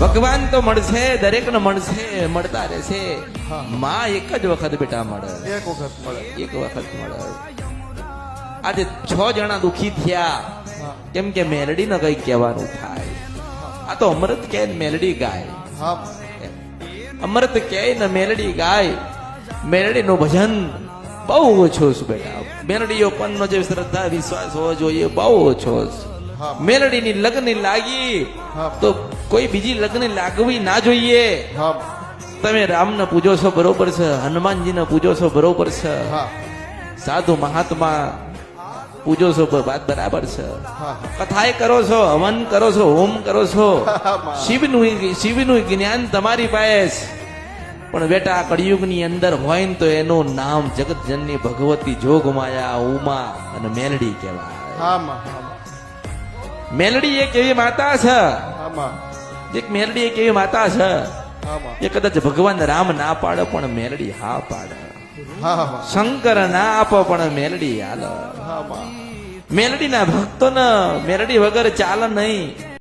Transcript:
ભગવાન તો મળશે, દરેક ને મળશે, મળતા રહેશે. માં એક જ વખત બેટા મળે, એક વખત મળે. એક વખત મળે. આજે 6 જણા દુખી થયા હા. કેમ કે મેલડી ને કઈ કહેવાનું થાય. આ તો અમૃત કે મેલડી ગાય, હા અમૃત કે ને મેલડી ગાય. મેલડી નું ભજન બહુ ઓછો છે બેટા. મેલડીઓ પનનો જે શ્રદ્ધા વિશ્વાસ હોવો જોઈએ બહુ ઓછો છે. હા. મેલડીની લગ્ન લાગી હા. તો કોઈ બીજી લગ્ન લાગવી ના જોઈએ. હા તમે રામને પૂજો છો બરોબર છે, હનુમાનજીને પૂજો છો બરોબર છે, હા સાધુ મહાત્મા પૂજો છો વાત બરાબર છે, હા કથાએ કરો છો, હવન કરો છો, હોમ કરો છો, હા. શિવનું જ્ઞાન તમારી પાસે. પણ બેટા કળિયુગની અંદર હોય ને તો એનું નામ જગતજનની ભગવતી જોગમાયા ઉમા અને મેલડી કહેવાય. હા માં. હા માં. મેલડી એક એવી માતા છે, હા માં. એક મેલડી એક એવી માતા છે હા માં. એ કદાચ ભગવાન રામ ના પાડે પણ મેલડી હા પાડે, હા માં. શંકર ના આપો પણ મેલડી હાલ. હા માં. મેલડીના ભક્તોને મેલડી વગર ચાલે નહીં.